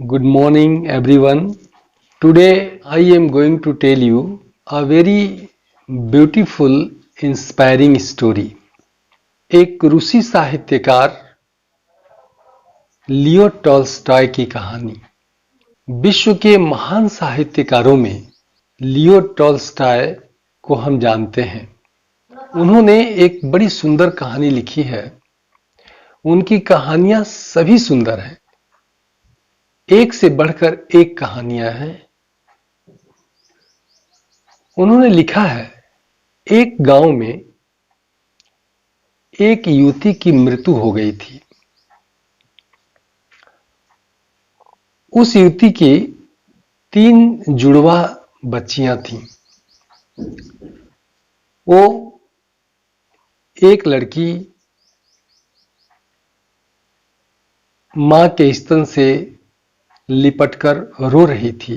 Good morning, everyone. Today I am going to tell you a very beautiful, inspiring story. एक रूसी साहित्यकार Leo Tolstoy की कहानी। विश्व के महान साहित्यकारों में लियो टॉल्स्टॉय को हम जानते हैं। उन्होंने एक बड़ी सुंदर कहानी लिखी है। उनकी कहानियां सभी सुंदर हैं। एक से बढ़कर एक कहानियां हैं। उन्होंने लिखा है, एक गांव में एक युवती की मृत्यु हो गई थी। उस युवती की 3 जुड़वा बच्चियां थीं। वो एक लड़की मां के स्तन से लिपटकर रो रही थी।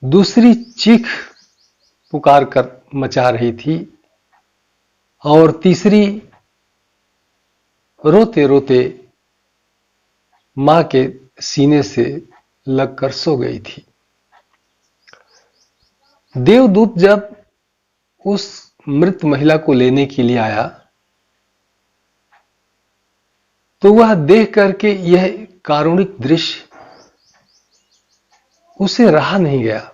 दूसरी चीख पुकार कर मचा रही थी और तीसरी रोते रोते मां के सीने से लगकर सो गई थी। देवदूत जब उस मृत महिला को लेने के लिए आया तो वह देख करके यह कारुणिक दृश्य उसे रहा नहीं गया,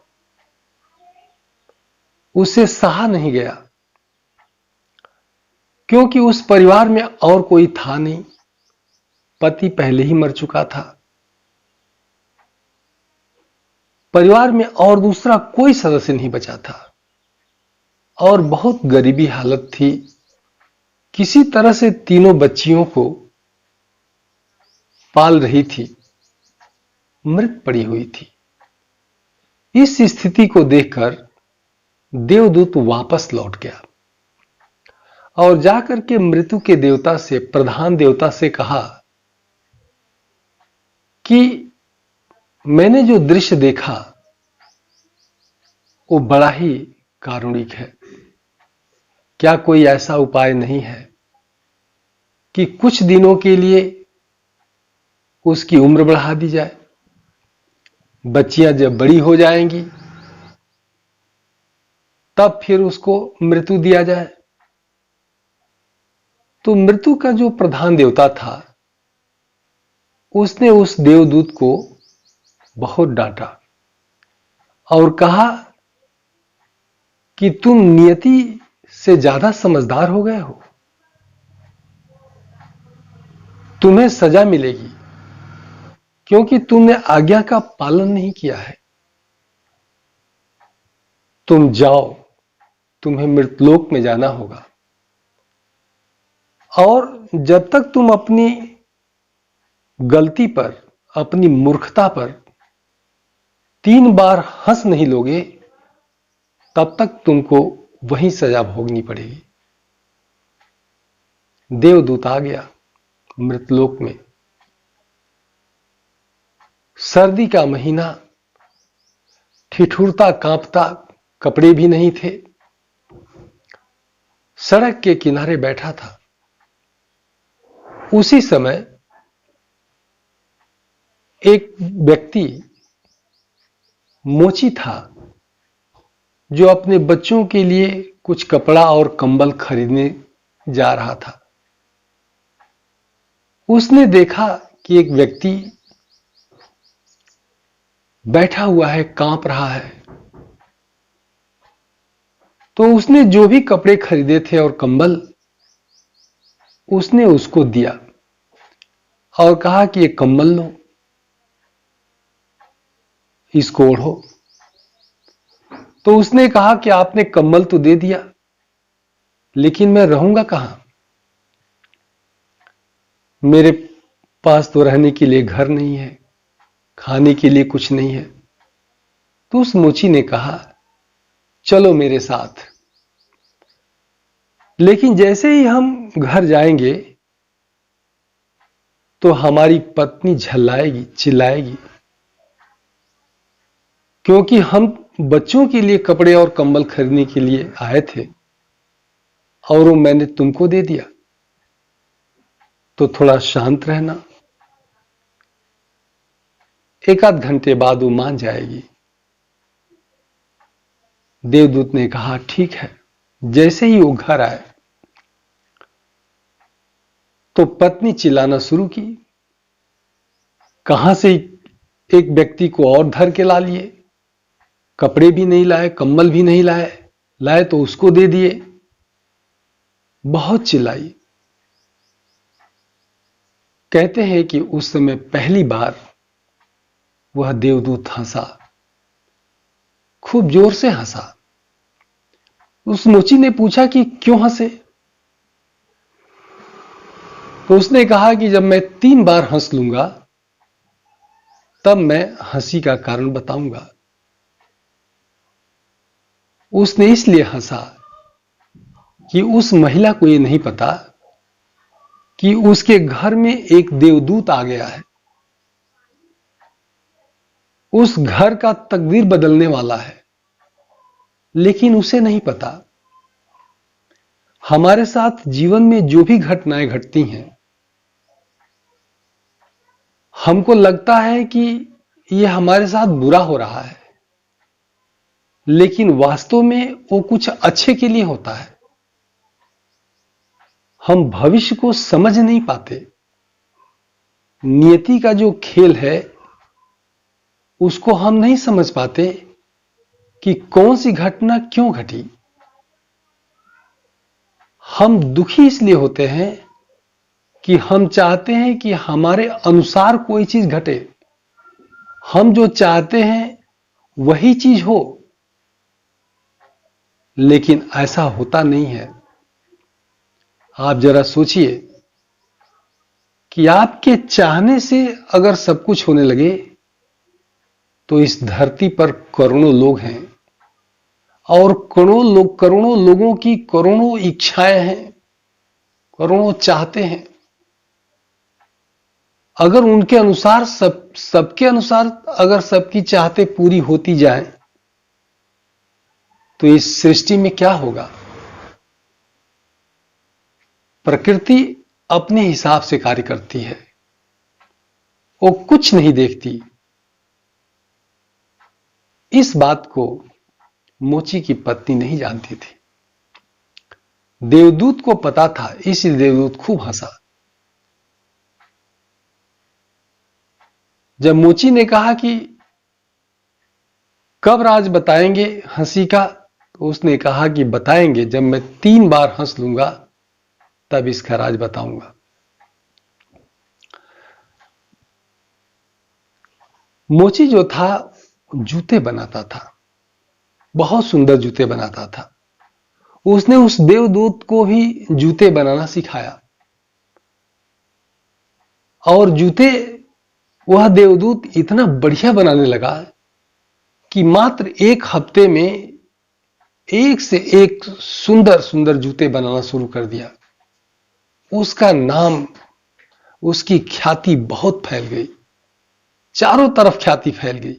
उसे सहा नहीं गया, क्योंकि उस परिवार में और कोई था नहीं। पति पहले ही मर चुका था। परिवार में और दूसरा कोई सदस्य नहीं बचा था और बहुत गरीबी हालत थी। किसी तरह से तीनों बच्चियों को पाल रही थी, मृत पड़ी हुई थी। इस स्थिति को देखकर देवदूत वापस लौट गया और जाकर के मृत्यु के देवता से, प्रधान देवता से कहा कि मैंने जो दृश्य देखा वो बड़ा ही कारुणिक है। क्या कोई ऐसा उपाय नहीं है कि कुछ दिनों के लिए उसकी उम्र बढ़ा दी जाए? बच्चियां जब बड़ी हो जाएंगी तब फिर उसको मृत्यु दिया जाए। तो मृत्यु का जो प्रधान देवता था उसने उस देवदूत को बहुत डांटा और कहा कि तुम नियति से ज्यादा समझदार हो गए हो। तुम्हें सजा मिलेगी क्योंकि तुमने आज्ञा का पालन नहीं किया है। तुम जाओ, तुम्हें मृतलोक में जाना होगा और जब तक तुम अपनी गलती पर, अपनी मूर्खता पर 3 बार हंस नहीं लोगे तब तक तुमको वही सजा भोगनी पड़ेगी। देवदूत आ गया मृतलोक में। सर्दी का महीना, ठिठुरता कांपता, कपड़े भी नहीं थे। सड़क के किनारे बैठा था। उसी समय एक व्यक्ति मोची था जो अपने बच्चों के लिए कुछ कपड़ा और कंबल खरीदने जा रहा था। उसने देखा कि एक व्यक्ति बैठा हुआ है, कांप रहा है। तो उसने जो भी कपड़े खरीदे थे और कंबल, उसने उसको दिया और कहा कि ये कंबल लो, इसको ओढ़ो। तो उसने कहा कि आपने कंबल तो दे दिया, लेकिन मैं रहूंगा कहां? मेरे पास तो रहने के लिए घर नहीं है, खाने के लिए कुछ नहीं है। तो उस मोची ने कहा, चलो मेरे साथ। लेकिन जैसे ही हम घर जाएंगे तो हमारी पत्नी झल्लाएगी, चिल्लाएगी, क्योंकि हम बच्चों के लिए कपड़े और कंबल खरीदने के लिए आए थे और वो मैंने तुमको दे दिया। तो थोड़ा शांत रहना। एक आध घंटे बाद वो मान जाएगी। देवदूत ने कहा ठीक है। जैसे ही वो घर आए तो पत्नी चिल्लाना शुरू की, कहां से एक व्यक्ति को और धर के ला लिए, कपड़े भी नहीं लाए, कंबल भी नहीं लाए, लाए तो उसको दे दिए। बहुत चिल्लाई। कहते हैं कि उस समय पहली बार वह देवदूत हंसा, खूब जोर से हंसा। उस मोची ने पूछा कि क्यों हंसे? तो उसने कहा कि जब मैं 3 बार हंस लूंगा तब मैं हंसी का कारण बताऊंगा। उसने इसलिए हंसा कि उस महिला को यह नहीं पता कि उसके घर में एक देवदूत आ गया है, उस घर का तकदीर बदलने वाला है। लेकिन उसे नहीं पता हमारे साथ जीवन में जो भी घटनाएं घटती हैं, हमको लगता है कि यह हमारे साथ बुरा हो रहा है, लेकिन वास्तव में वो कुछ अच्छे के लिए होता है। हम भविष्य को समझ नहीं पाते। नियति का जो खेल है उसको हम नहीं समझ पाते कि कौन सी घटना क्यों घटी। हम दुखी इसलिए होते हैं कि हम चाहते हैं कि हमारे अनुसार कोई चीज घटे, हम जो चाहते हैं वही चीज हो, लेकिन ऐसा होता नहीं है। आप जरा सोचिए कि आपके चाहने से अगर सब कुछ होने लगे तो इस धरती पर करोड़ों लोग हैं और करोड़ों लोगों की करोड़ों इच्छाएं हैं, करोड़ों चाहते हैं। अगर उनके अनुसार सबके अनुसार अगर सबकी चाहते पूरी होती जाए तो इस सृष्टि में क्या होगा? प्रकृति अपने हिसाब से कार्य करती है, वो कुछ नहीं देखती। इस बात को मोची की पत्नी नहीं जानती थी। देवदूत को पता था, इसलिए देवदूत खूब हंसा। जब मोची ने कहा कि कब राज बताएंगे हंसी का, तो उसने कहा कि बताएंगे, जब मैं 3 बार हंस लूंगा तब इसका राज बताऊंगा। मोची जो था जूते बनाता था, बहुत सुंदर जूते बनाता था। उसने उस देवदूत को भी जूते बनाना सिखाया और जूते वह देवदूत इतना बढ़िया बनाने लगा कि मात्र 1 हफ्ते में एक से एक सुंदर सुंदर जूते बनाना शुरू कर दिया। उसका नाम, उसकी ख्याति बहुत फैल गई, चारों तरफ ख्याति फैल गई।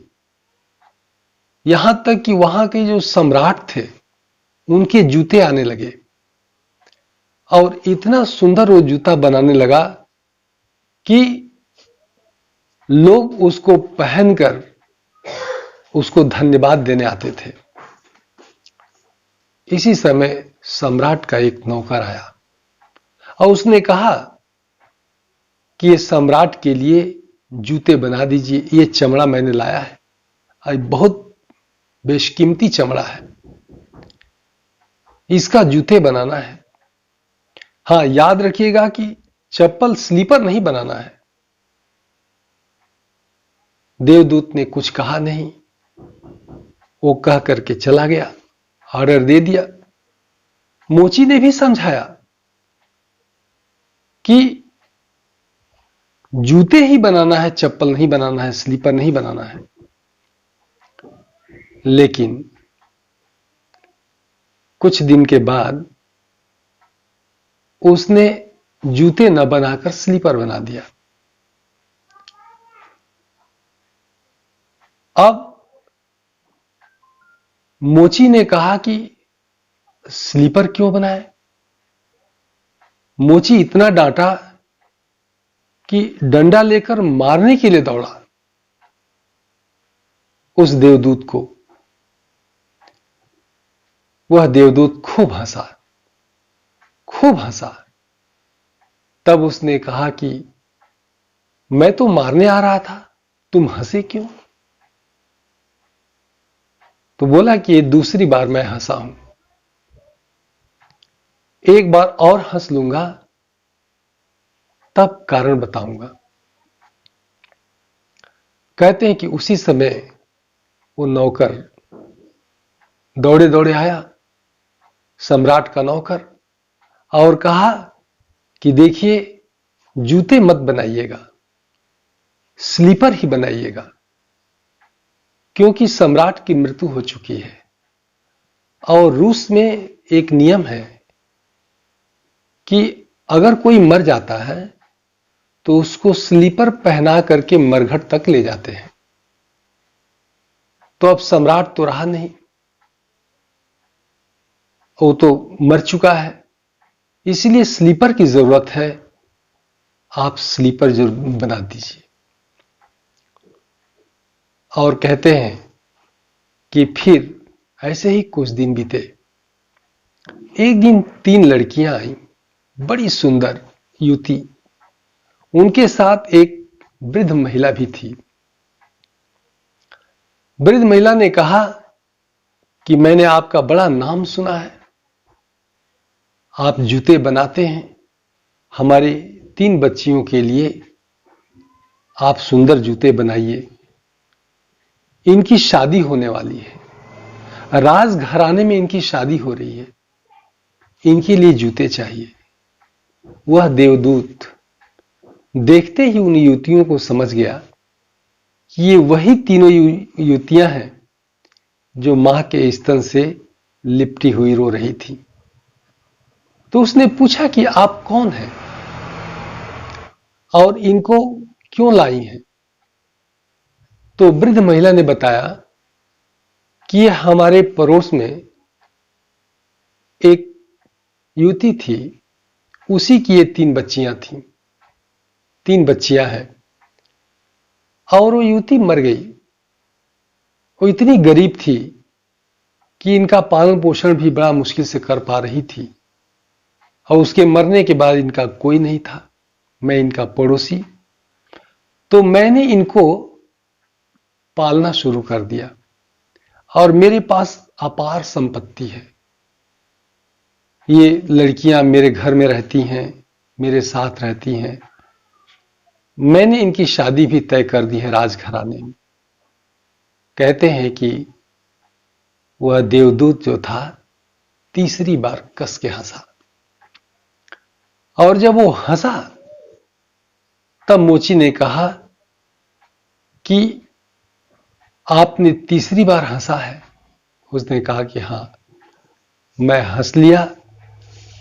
यहां तक कि वहां के जो सम्राट थे उनके जूते आने लगे और इतना सुंदर वो जूता बनाने लगा कि लोग उसको पहनकर उसको धन्यवाद देने आते थे। इसी समय सम्राट का एक नौकर आया और उसने कहा कि ये सम्राट के लिए जूते बना दीजिए, ये चमड़ा मैंने लाया है और बहुत बेशकीमती चमड़ा है, इसका जूते बनाना है। हां, याद रखिएगा कि चप्पल स्लीपर नहीं बनाना है। देवदूत ने कुछ कहा नहीं, वो कह करके चला गया, ऑर्डर दे दिया। मोची ने भी समझाया कि जूते ही बनाना है, चप्पल नहीं बनाना है, स्लीपर नहीं बनाना है। लेकिन कुछ दिन के बाद उसने जूते न बनाकर स्लीपर बना दिया। अब मोची ने कहा कि स्लीपर क्यों बनाए? मोची इतना डांटा कि डंडा लेकर मारने के लिए दौड़ा। उस देवदूत को। वह देवदूत खूब हंसा, खूब हंसा। तब उसने कहा कि मैं तो मारने आ रहा था, तुम हंसे क्यों? तो बोला कि ये दूसरी बार मैं हंसा हूं, एक बार और हंस लूंगा तब कारण बताऊंगा। कहते हैं कि उसी समय वो नौकर दौड़े दौड़े आया, सम्राट का नौकर, और कहा कि देखिए, जूते मत बनाइएगा, स्लीपर ही बनाइएगा, क्योंकि सम्राट की मृत्यु हो चुकी है। और रूस में एक नियम है कि अगर कोई मर जाता है तो उसको स्लीपर पहना करके मरघट तक ले जाते हैं। तो अब सम्राट तो रहा नहीं, वो तो मर चुका है, इसलिए स्लीपर की जरूरत है, आप स्लीपर जरूर बना दीजिए। और कहते हैं कि फिर ऐसे ही कुछ दिन बीते। एक दिन 3 लड़कियां आई, बड़ी सुंदर युवती, उनके साथ एक वृद्ध महिला भी थी। वृद्ध महिला ने कहा कि मैंने आपका बड़ा नाम सुना है, आप जूते बनाते हैं, हमारे 3 बच्चियों के लिए आप सुंदर जूते बनाइए, इनकी शादी होने वाली है, राजघराने में इनकी शादी हो रही है, इनके लिए जूते चाहिए। वह देवदूत देखते ही उन युवतियों को समझ गया कि ये वही तीनों युवतियां हैं जो मां के स्तन से लिपटी हुई रो रही थी। तो उसने पूछा कि आप कौन हैं और इनको क्यों लाई हैं? तो वृद्ध महिला ने बताया कि ये हमारे पड़ोस में एक युवती थी, उसी की ये 3 बच्चियां थीं, 3 बच्चियां हैं, और वो युवती मर गई। वो इतनी गरीब थी कि इनका पालन पोषण भी बड़ा मुश्किल से कर पा रही थी, और उसके मरने के बाद इनका कोई नहीं था। मैं इनका पड़ोसी, तो मैंने इनको पालना शुरू कर दिया, और मेरे पास अपार संपत्ति है। ये लड़कियां मेरे घर में रहती हैं, मेरे साथ रहती हैं, मैंने इनकी शादी भी तय कर दी है राजघराने में। कहते हैं कि वह देवदूत जो था तीसरी बार कस के हंसा, और जब वो हंसा तब मोची ने कहा कि आपने तीसरी बार हंसा है। उसने कहा कि हां, मैं हंस लिया,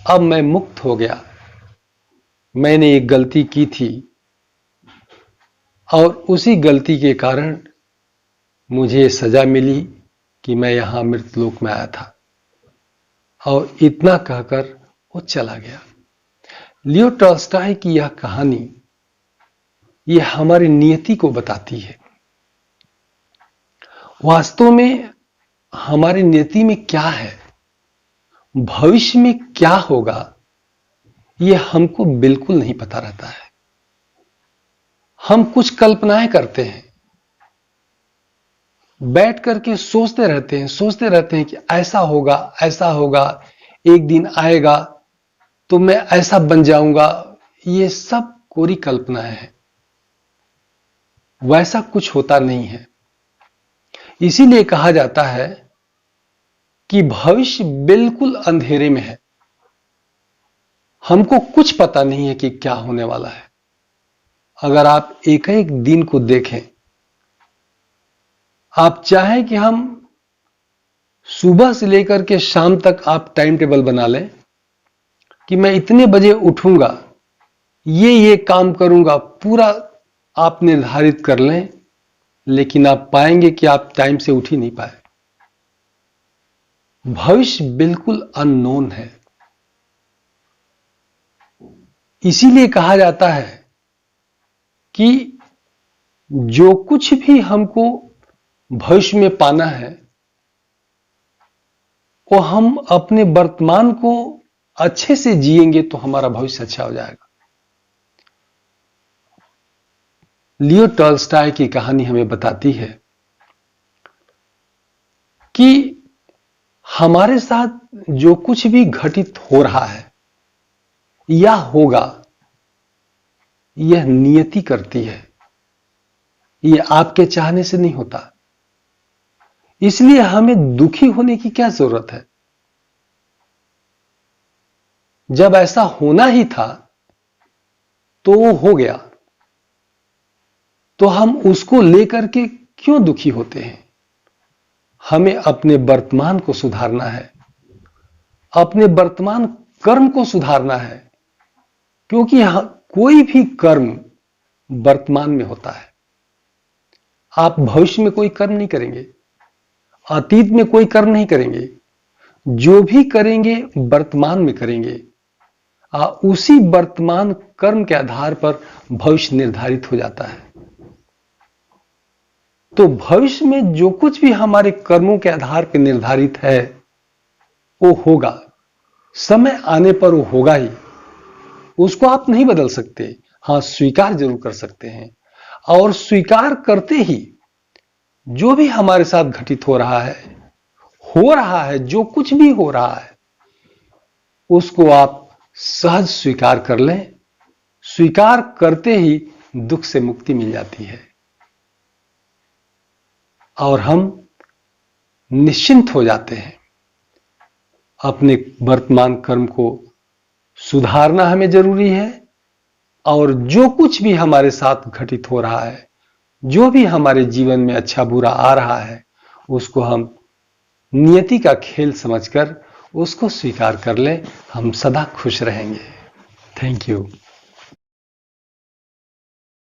अब मैं मुक्त हो गया, मैंने एक गलती की थी और उसी गलती के कारण मुझे सजा मिली कि मैं यहां मृतलोक में आया था। और इतना कहकर वो चला गया। लियो टॉल्स्टॉय की यह कहानी यह हमारी नियति को बताती है। वास्तव में हमारी नियति में क्या है, भविष्य में क्या होगा, यह हमको बिल्कुल नहीं पता रहता है। हम कुछ कल्पनाएं करते हैं, बैठ करके सोचते रहते हैं कि ऐसा होगा, एक दिन आएगा तो मैं ऐसा बन जाऊंगा। ये सब कोरी कल्पनाएं हैं, वैसा कुछ होता नहीं है। इसीलिए कहा जाता है कि भविष्य बिल्कुल अंधेरे में है, हमको कुछ पता नहीं है कि क्या होने वाला है। अगर आप एक एक दिन को देखें, आप चाहें कि हम सुबह से लेकर के शाम तक आप टाइम टेबल बना लें कि मैं इतने बजे उठूंगा, ये काम करूंगा, पूरा आप निर्धारित कर लें, लेकिन आप पाएंगे कि आप टाइम से उठ ही नहीं पाए। भविष्य बिल्कुल अननोन है। इसीलिए कहा जाता है कि जो कुछ भी हमको भविष्य में पाना है, वो हम अपने वर्तमान को अच्छे से जिएंगे तो हमारा भविष्य अच्छा हो जाएगा। लियो टॉल्स्टॉय की कहानी हमें बताती है कि हमारे साथ जो कुछ भी घटित हो रहा है या होगा, यह नियति करती है, यह आपके चाहने से नहीं होता। इसलिए हमें दुखी होने की क्या जरूरत है? जब ऐसा होना ही था तो वो हो गया, तो हम उसको लेकर के क्यों दुखी होते हैं? हमें अपने वर्तमान को सुधारना है, अपने वर्तमान कर्म को सुधारना है, क्योंकि कोई भी कर्म वर्तमान में होता है। आप भविष्य में कोई कर्म नहीं करेंगे, अतीत में कोई कर्म नहीं करेंगे, जो भी करेंगे वर्तमान में करेंगे। उसी वर्तमान कर्म के आधार पर भविष्य निर्धारित हो जाता है। तो भविष्य में जो कुछ भी हमारे कर्मों के आधार पर निर्धारित है वो होगा, समय आने पर वो होगा ही। उसको आप नहीं बदल सकते, हां स्वीकार जरूर कर सकते हैं। और स्वीकार करते ही जो भी हमारे साथ घटित हो रहा है, जो कुछ भी हो रहा है, उसको आप सहज स्वीकार कर लें। स्वीकार करते ही दुख से मुक्ति मिल जाती है और हम निश्चिंत हो जाते हैं। अपने वर्तमान कर्म को सुधारना हमें जरूरी है, और जो कुछ भी हमारे साथ घटित हो रहा है, जो भी हमारे जीवन में अच्छा बुरा आ रहा है, उसको हम नियति का खेल समझकर उसको स्वीकार कर लें। हम सदा खुश रहेंगे। Thank you.